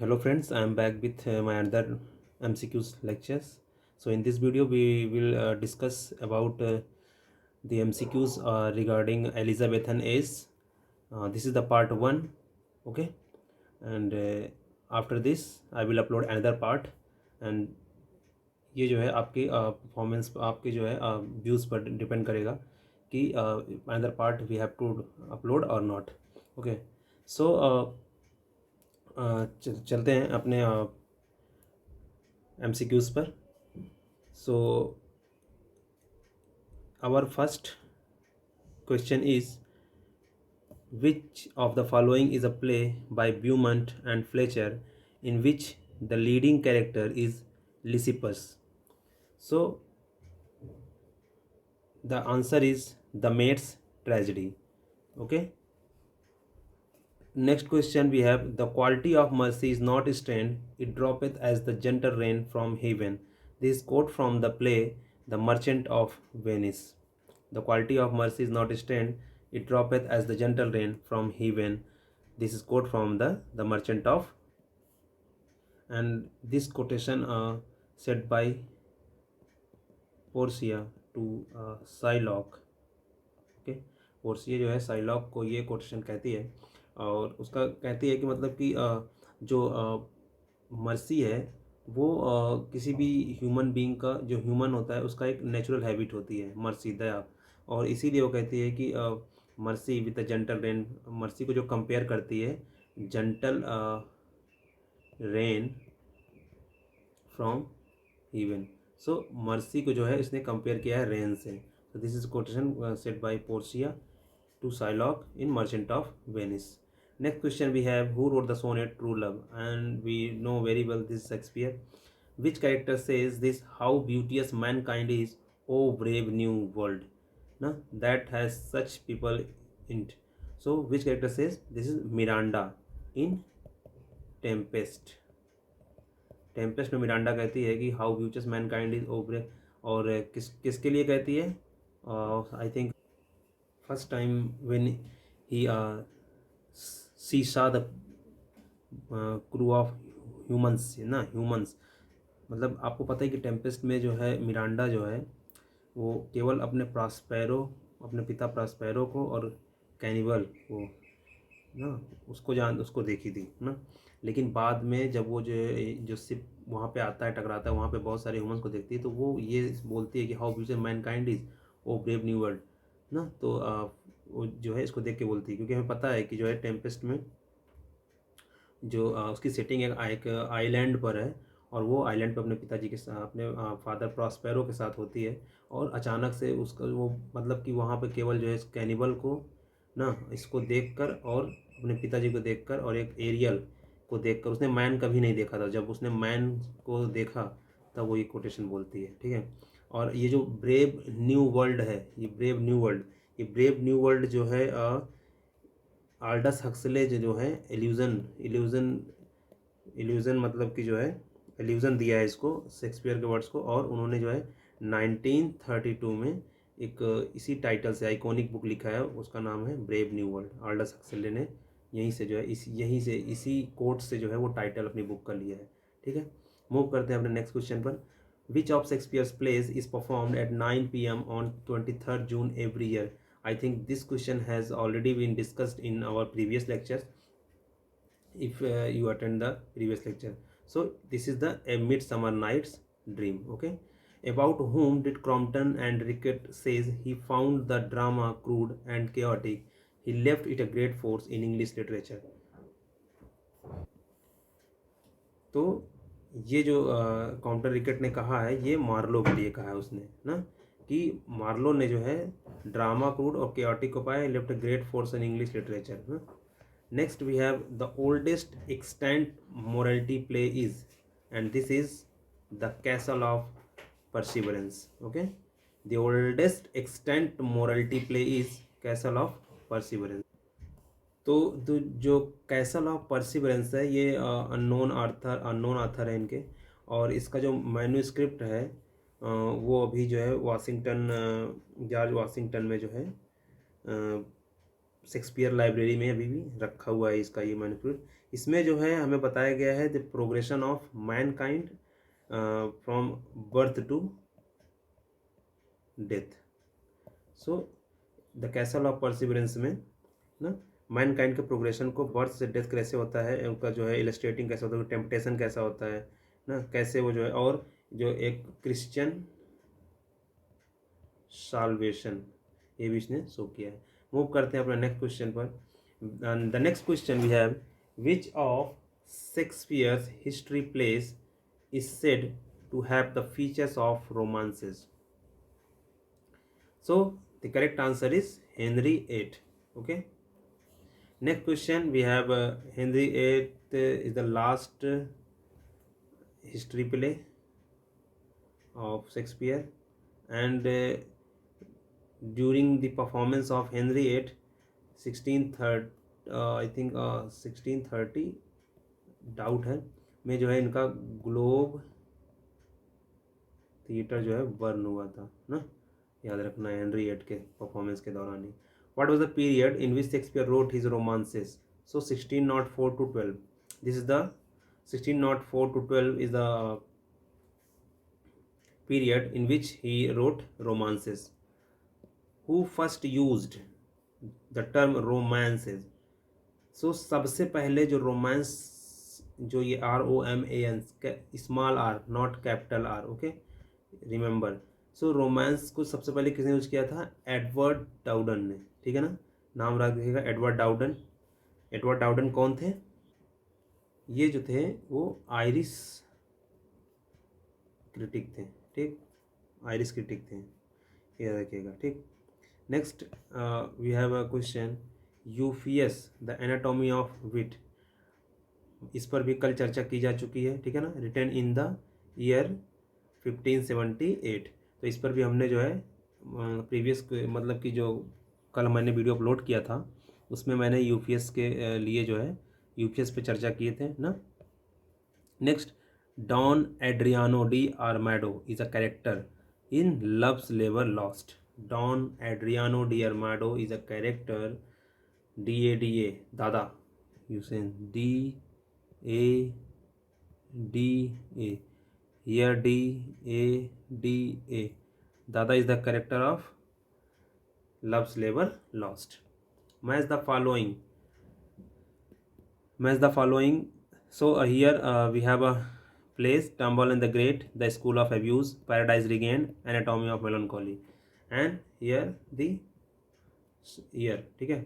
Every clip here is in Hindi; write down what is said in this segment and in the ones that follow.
Hello friends, I am back with my another MCQs lectures. So in this video we will discuss about the MCQs regarding Elizabethan age. This is the part 1, okay, and after this I will upload another part, and ये जो है आपके परफॉर्मेंस आपके जो है व्यूज़ पर डिपेंड करेगा कि another part we have to upload और नॉट। ओके, सो चलते हैं अपने MCQs पर। So our first question is which of the following is a play by Beaumont and Fletcher in which the leading character is Lysippus? So the answer is The Maid's Tragedy. Okay. Next question we have, the quality of mercy is not strained, it droppeth as the gentle rain from heaven. This quote from the play The Merchant of Venice. The quality of mercy is not strained, it droppeth as the gentle rain from heaven. This is quote from the Merchant of, and this quotation said by Portia to Shylock. Okay, Portia जो है साइलॉक को ये कोटेशन कहती है, और उसका कहती है कि मतलब कि जो मर्सी है वो किसी भी ह्यूमन बीइंग का, जो ह्यूमन होता है उसका एक नेचुरल हैबिट होती है मर्सी, दया। और इसीलिए वो कहती है कि mercy with the gentle rain, mercy को जो कंपेयर करती है gentle rain from heaven. So mercy को जो है इसने कंपेयर किया है रेन से। So this is quotation set by Portia to Shylock in Merchant of Venice. Next question we have, who wrote the sonnet True Love? And we know very well this is Shakespeare. Which character says this, how beauteous mankind is, oh brave new world? Na? That has such people in it. So which character says this? Is Miranda in Tempest. Tempest में मिरांडा कहती है कि how beauteous mankind is o brave, और किसके लिए कहती है? I think first time when he see saw the crew of humans ना, ह्यूमंस मतलब आपको पता है कि टेम्पेस्ट में जो है मिरांडा जो है वो केवल अपने प्रॉस्पेरो, अपने पिता प्रॉस्पेरो को और कैनिबल को ना, उसको देखी थी ना। लेकिन बाद में जब वो जो शिप वहाँ पे आता है, टकराता है, वहाँ पे बहुत सारे ह्यूमंस को देखती है, तो वो ये बोलती है कि how beautiful mankind is, O brave new world ना। तो वो जो है इसको देख के बोलती है, क्योंकि हमें पता है कि जो है टेम्पेस्ट में जो उसकी सेटिंग एक आइलैंड पर है, और वो आइलैंड पर अपने पिताजी के साथ, अपने फादर प्रॉस्पेरो के साथ होती है, और अचानक से उसका वो मतलब कि वहाँ पे केवल जो है कैनिबल को ना, इसको देखकर और अपने पिताजी को देखकर और एक एरियल को देखकर, उसने मैन कभी नहीं देखा था, जब उसने मैन को देखा तब वो ये कोटेशन बोलती है। ठीक है, और ये जो ब्रेव न्यू वर्ल्ड है, ये ब्रेव न्यू वर्ल्ड, ये ब्रेव न्यू वर्ल्ड जो है आल्डस हक्सले जो है इल्यूजन इल्यूजन इल्यूजन मतलब कि जो है इल्यूजन दिया है इसको, शेक्सपियर के वर्ड्स को, और उन्होंने जो है 1932 में एक इसी टाइटल से आइकॉनिक बुक लिखा है, उसका नाम है brave new world. Aldous Huxley ने यहीं से जो है यहीं से इसी कोट से जो है वो टाइटल अपनी बुक का लिया है। ठीक है, मूव करते हैं अपने नेक्स्ट क्वेश्चन पर। Which of Shakespeare's plays is performed at 9 PM on 23rd June every year? I think this question has already been discussed in our previous lectures, if you attend the previous lecture. So this is the A Midsummer Night's Dream. Okay, about whom did Crompton and Rickett says he found the drama crude and chaotic, he left it a great force in English literature? तो ये जो काउंटर रिकेट ने कहा है, ये मार्लो के लिए कहा है उसने ना, कि मार्लो ने जो है ड्रामा क्रूड और केओटिक को पाया, left a great force in English literature ना। Next we have the oldest extant morality play is, and this is the castle of perseverance. Okay, the oldest extant morality play is castle of perseverance. तो जो कैसल ऑफ परसिवरेंस है, ये अननोन आथर है इनके, और इसका जो मैन्यूस्क्रिप्ट है वो अभी जो है वाशिंगटन, जॉर्ज वाशिंगटन में जो है शेक्सपियर लाइब्रेरी में अभी भी रखा हुआ है इसका ये मैन्यूस्क्रिप्ट। इसमें जो है हमें बताया गया है the progression of mankind from birth to death. So the castle of perseverance में ना मैनकाइंड के प्रोग्रेशन को बर्थ से डेथ कैसे होता है, उनका जो है इलस्ट्रेटिंग कैसे होता है, टेम्पटेशन कैसा होता है ना, कैसे वो जो है, और जो एक क्रिश्चियन साल्वेशन, ये भी इसने शो किया है। मूव करते हैं अपने नेक्स्ट क्वेश्चन पर। The next question we have, which of Shakespeare's history plays is said to have the features of romances. So the correct answer is Henry VIII. Okay. Next question we have Henry VIII is the last history play of Shakespeare, and during the performance of Henry VIII, 1630 I think 1630 doubt है में जो है इनका ग्लोब थिएटर जो है बर्न हुआ था ना, याद रखना है हेनरी VIII के परफॉर्मेंस के दौरान ही। What was the period in which Shakespeare wrote his romances? So 1604 to 12, this is the 1604 to 12 is the period in which he wrote romances. Who first used the term romances? So सबसे पहले जो रोमांस, जो ये ROMAN, small R not capital R, okay, remember. So romance को सबसे पहले किसने यूज किया था? एडवर्ड डाउडन ने, ठीक है ना, नाम रख दीजिएगा एडवर्ड डाउडन। एडवर्ड डाउडन कौन थे? ये जो थे वो आयरिश क्रिटिक थे, ठीक, आयरिश क्रिटिक थे, ये रखिएगा, ठीक। Next we have a question, Euphues the anatomy of wit, इस पर भी कल चर्चा की जा चुकी है, ठीक है ना, रिटन इन द ईयर 1578। तो इस पर भी हमने जो है प्रीवियस मतलब कि जो कल मैंने वीडियो अपलोड किया था उसमें मैंने यूपीएस के लिए जो है यूपीएस पे चर्चा किए थे ना। Next, Don Adriano de Armado is a character in Love's Labour Lost. Don Adriano de Armado is a character, DADA DADA, यूसेन DADA, here DADA, Dada is the character of Love's Labour Lost. Match the following. So here we have a place, Tumble and the Great, The School of Abuse, Paradise Regained, Anatomy of Melancholy, and here the year, ठीक है।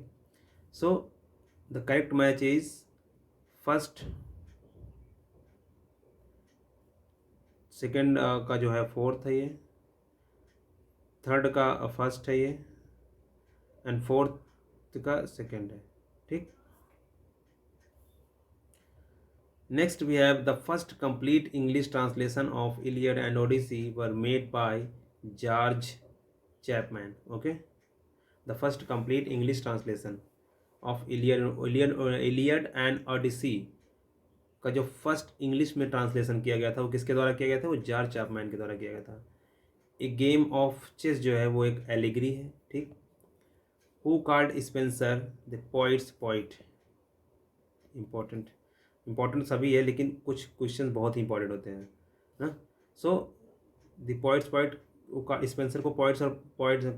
So the correct match is first, second का जो है फोर्थ है, ये थर्ड का फर्स्ट है ये, एंड फोर्थ का सेकेंड है, ठीक। Next we have the first complete English translation of Iliad and Odyssey were made by George Chapman. Okay, the first complete English translation of Iliad and Odyssey का जो फर्स्ट इंग्लिश में ट्रांसलेशन किया गया था वो किसके द्वारा किया गया था? वो जॉर्ज चैपमैन के द्वारा किया गया था। एक गेम ऑफ चेस जो है वो एक एलिगरी है, ठीक। Who called Spencer the poets poet? Important सभी है लेकिन कुछ क्वेश्चन बहुत ही इंपॉर्टेंट होते हैं ना। So the poets poet, Spencer को पोइट्स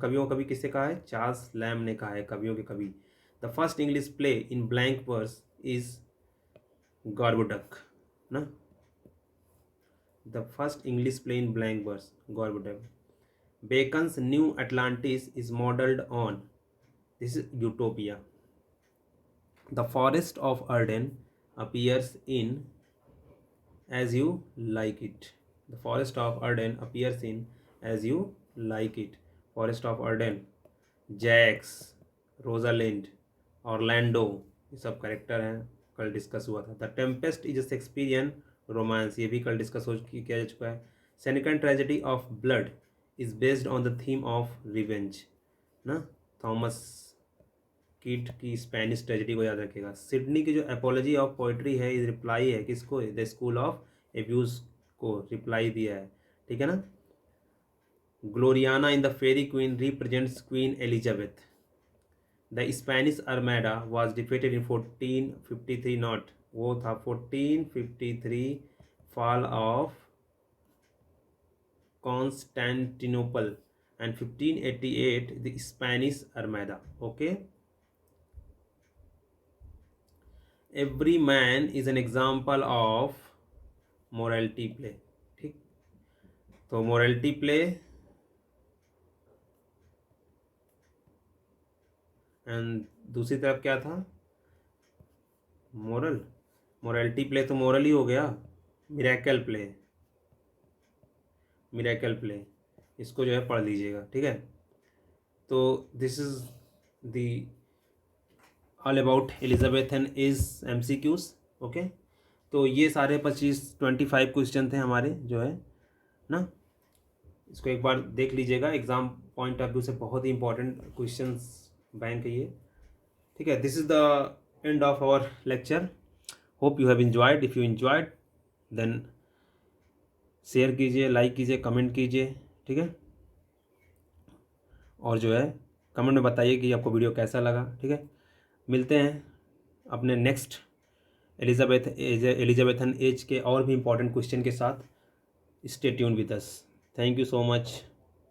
कवियों को कवि किससे कहा है? चार्ल्स लैम्ब ने कहा है कवियों के कवि। The first English play in blank verse is Gorboduc ना, the first English play in blank verse Gorboduc. Bacon's New Atlantis is modelled on, this is Utopia. The forest of Arden appears in As You Like It. The Forest of Arden appears in As You Like It. Forest of Arden, Jaques, Rosalind, Orlando, ये सब कैरेक्टर हैं, कल डिस्कस हुआ था। The Tempest is a Shakespearean romance, ये भी कल डिस्कस किया जा चुका है। Senecan tragedy of blood is based on the theme of revenge ना, थॉमस कीट की स्पेनिश ट्रेजेडी को याद रखिएगा। सिडनी की जो एपोलॉजी ऑफ पोइट्री है, इस रिप्लाई है किसको? द स्कूल ऑफ एब्यूज को रिप्लाई दिया है, ठीक है ना। Gloriana in the Faerie Queene represents Queen Elizabeth. The Spanish Armada was defeated in 1453 not, वो था 1453 fall of Constantinople and 1588 the Spanish Armada. Okay, Everyman is an example of morality play. ठीक, तो मोरालिटी प्ले एंड दूसरी तरफ क्या था, मोरल. मोरालिटी प्ले तो मोरल ही हो गया. मिरेकल प्ले, मिरेकल प्ले, इसको जो है पढ़ लीजिएगा. ठीक है, तो this is the all about Elizabethan age MCQs. Okay, तो ये सारे 25 क्वेश्चन थे हमारे जो है ना. इसको एक बार देख लीजिएगा, एग्जाम पॉइंट ऑफ व्यू से बहुत ही इंपॉर्टेंट क्वेश्चंस बैंक है ये. ठीक है, this is the end of our lecture. Hope you have enjoyed. If you enjoyed then share कीजिए, लाइक कीजिए, कमेंट कीजिए. ठीक है, और जो है कमेंट में बताइए कि आपको वीडियो कैसा लगा. ठीक है, मिलते हैं अपने नेक्स्ट एलिजाबेथन एज के और भी इंपॉर्टेंट क्वेश्चन के साथ. Stay tune with us. Thank you so much.